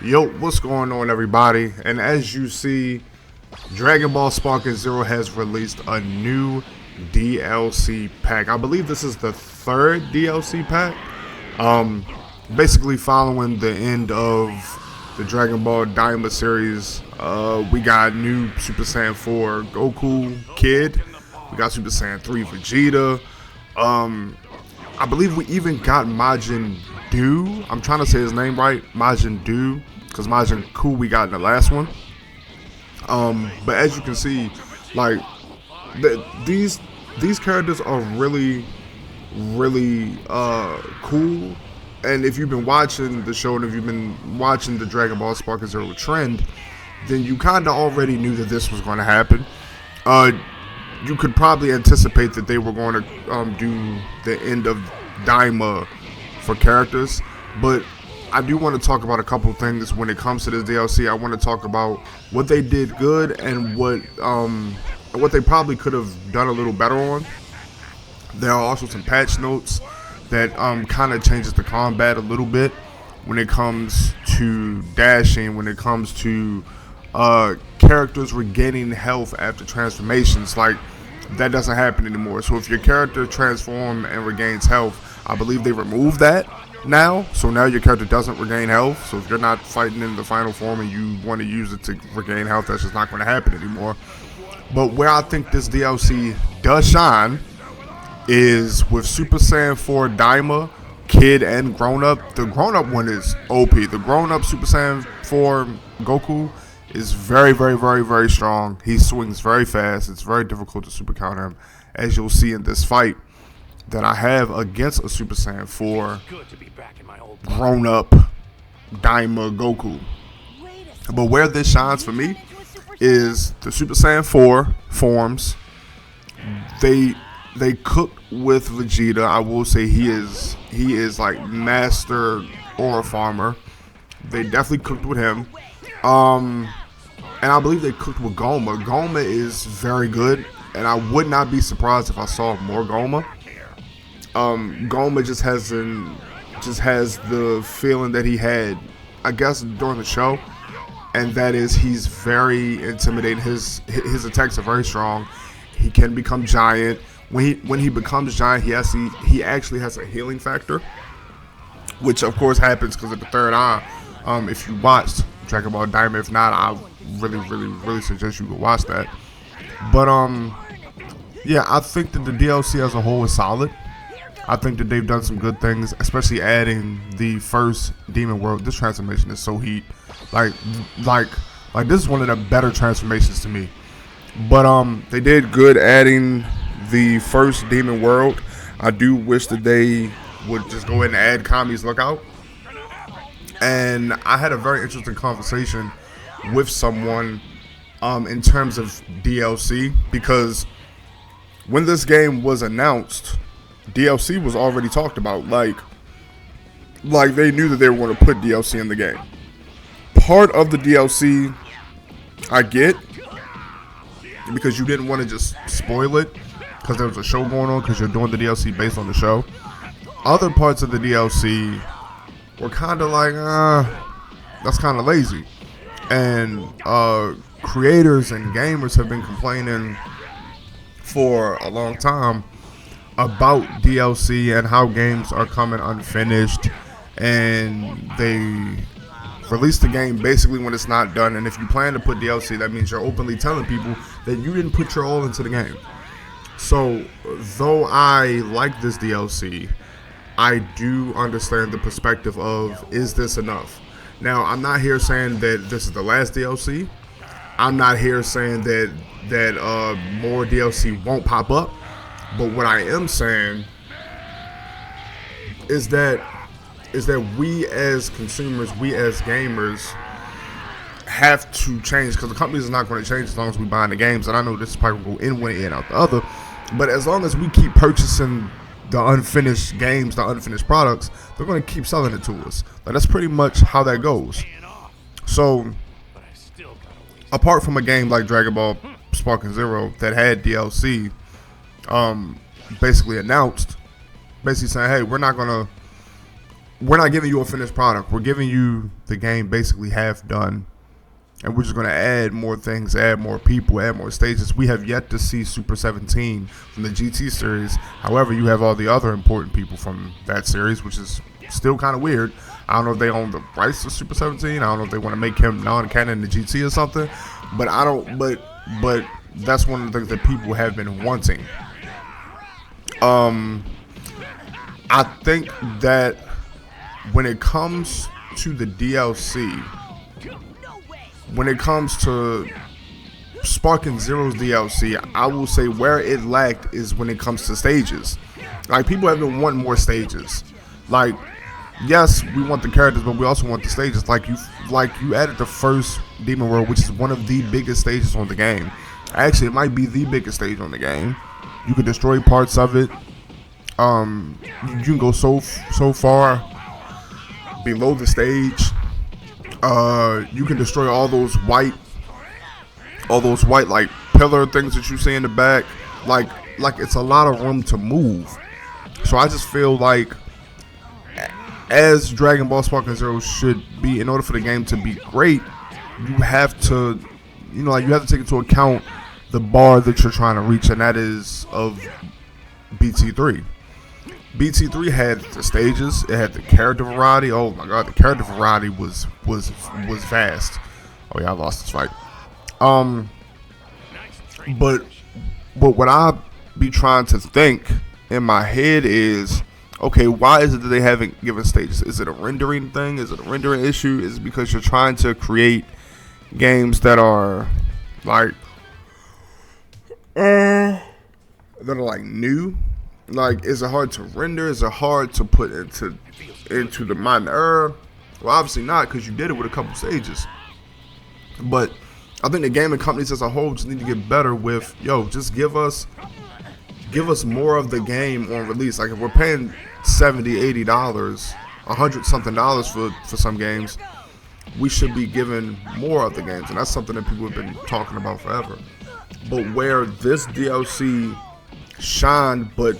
Yo, what's going on, everybody? And as you see, Dragon Ball Sparking Zero has released a new DLC pack. I believe this is the third DLC pack. Basically following the end of the Dragon Ball Daima series, we got new Super Saiyan 4 Goku Kid. We got Super Saiyan 3 Vegeta. I believe we even got Majin Do. I'm trying to say his name right, Majin Do, because Majin Ku we got in the last one. But as you can see, like these characters are really cool. And if you've been watching the show and if you've been watching the Dragon Ball Sparking Zero trend, then you kind of already knew that this was going to happen. You could probably anticipate that they were going to do the end of Daima for characters, but I do want to talk about a couple things when it comes to this DLC. I want to talk about what they did good and what they probably could have done a little better on. There are also some patch notes that kind of changes the combat a little bit when it comes to dashing, when it comes to characters regaining health after transformations. Like, that doesn't happen anymore. So if your character transforms and regains health, I believe they removed that now. So now your character doesn't regain health. So if you're not fighting in the final form and you want to use it to regain health, that's just not going to happen anymore. But where I think this DLC does shine is with Super Saiyan 4 Daima, Kid, and Grown Up. The Grown Up one is OP. The Grown Up Super Saiyan 4 Goku is very strong. He swings very fast. It's very difficult to super counter him, as you'll see in this fight that I have against a Super Saiyan 4 Grown Up Daima Goku. But where this shines for me is the Super Saiyan 4 forms. They cooked with Vegeta. I will say he is like master aura farmer. They definitely cooked with him. And I believe they cooked with Goma. Goma is very good, and I would not be surprised if I saw more Goma. Goma just has the feeling that he had, I guess, during the show, and that is he's very intimidating. His attacks are very strong. He can become giant. When he becomes giant, he actually has a healing factor, which of course happens because of the third eye. If you watched Dragon Ball Daima, if not, I really suggest you go watch that. But yeah, I think that the DLC as a whole is solid. I think that they've done some good things, especially adding the first Demon World. This transformation is so heat. Like this is one of the better transformations to me. But they did good adding the first Demon World. I do wish that they would just go ahead and add Kami's Lookout. And I had a very interesting conversation with someone in terms of DLC, because when this game was announced, DLC was already talked about. Like they knew that they were going to put DLC in the game. Part of the DLC I get, because you didn't want to just spoil it because there was a show going on, because you're doing the DLC based on the show. Other parts of the DLC were kind of like, that's kind of lazy. And creators and gamers have been complaining for a long time about DLC and how games are coming unfinished, and they release the game basically when it's not done. And if you plan to put DLC, that means you're openly telling people that you didn't put your all into the game. So though I like this DLC, I do understand the perspective of, is this enough? Now, I'm not here saying that this is the last DLC. I'm not here saying that more DLC won't pop up. But what I am saying is that we as consumers, we as gamers, have to change, because the companies are not going to change as long as we buy the games. And I know this is probably going to go in one ear out the other. But as long as we keep purchasing the unfinished games, the unfinished products, they're going to keep selling it to us. Like, that's pretty much how that goes. So, apart from a game like Dragon Ball Sparking Zero that had DLC, basically announced, basically saying, hey, we're not gonna we're not giving you a finished product. We're giving you the game basically half done. And we're just going to add more things, add more people, add more stages. We have yet to see Super 17 from the GT series. However, you have all the other important people from that series, which is still kind of weird. I don't know if they own the rights to Super 17. I don't know if they want to make him non-canon in the GT or something. But I don't. But that's one of the things that people have been wanting. I think that when it comes to the DLC, when it comes to Sparking Zero's DLC, I will say where it lacked is when it comes to stages. Like, people have been wanting more stages. Like, yes, we want the characters, but we also want the stages. Like you added the first Demon World, which is one of the biggest stages on the game. Actually, it might be the biggest stage on the game. You can destroy parts of it. You can go so far below the stage. You can destroy all those white like pillar things that you see in the back. Like it's a lot of room to move. So I just feel like, as Dragon Ball Sparking Zero should be, in order for the game to be great, you have to, you have to take into account the bar that you're trying to reach, and that is of BT3. BT3 had the stages, it had the character variety. Oh my god, the character variety was vast. Oh yeah, I lost this fight. But what I be trying to think in my head is, okay, why is it that they haven't given stages? Is it a rendering thing? Is it a rendering issue? Is it because you're trying to create games that are like new? Like, is it hard to render? Is it hard to put into the modern era? Well, obviously not, because you did it with a couple stages. But I think the gaming companies as a whole just need to get better with, just give us more of the game on release. Like, if we're paying $70, $80, $100 something for some games, we should be given more of the games, and that's something that people have been talking about forever. But where this DLC shined, but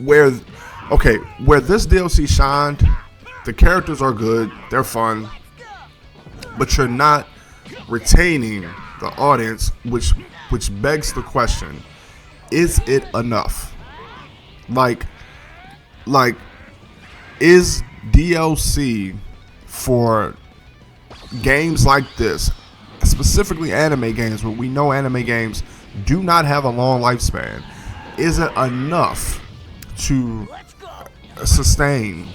where this DLC shined, the characters are good, they're fun, but you're not retaining the audience, which begs the question: is it enough? Like, is DLC for games like this, specifically anime games, where we know anime games do not have a long lifespan, is it enough to sustain?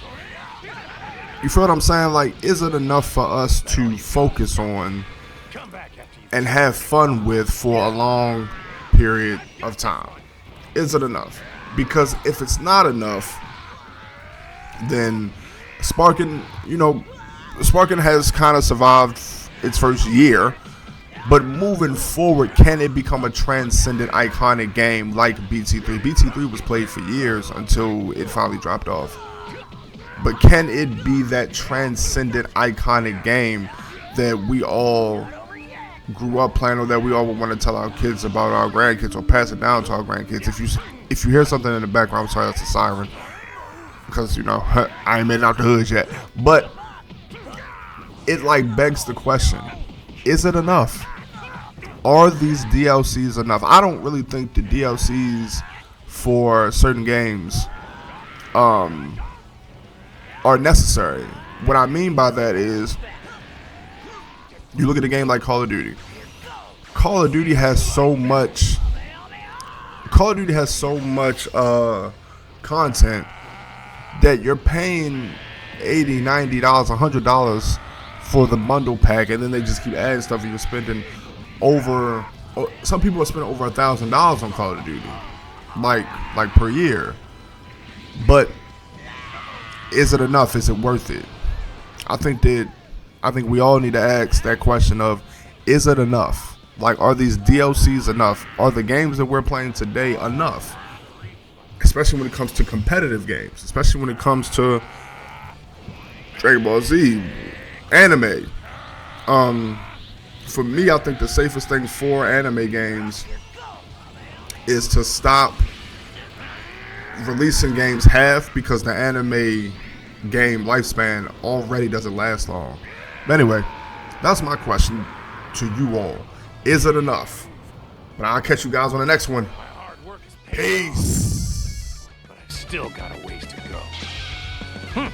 You feel what I'm saying? Like, is it enough for us to focus on and have fun with for a long period of time? Is it enough? Because if it's not enough, then Sparking has kind of survived its first year. But moving forward, can it become a transcendent, iconic game like BT3? BT3 was played for years until it finally dropped off. But can it be that transcendent, iconic game that we all grew up playing, or that we all would want to tell our kids about, our grandkids, or pass it down to our grandkids? If you hear something in the background, I'm sorry, that's a siren, because I ain't made it out the hood yet. But it begs the question: is it enough? Are these DLCs enough? I don't really think the DLCs for certain games are necessary. What I mean by that is, you look at a game like Call of Duty. Call of Duty has so much content that you're paying $80, $90, $100 for the bundle pack, and then they just keep adding stuff, and you're spending some people are spending over $1,000 on Call of Duty, like per year. But is it enough? Is it worth it? I think we all need to ask that question of, is it enough? Like, are these DLCs enough? Are the games that we're playing today enough? Especially when it comes to competitive games, especially when it comes to Dragon Ball Z, anime. For me, I think the safest thing for anime games is to stop releasing games half because the anime game lifespan already doesn't last long. But anyway, that's my question to you all. Is it enough? But I'll catch you guys on the next one. Peace. But I've still got a ways to go.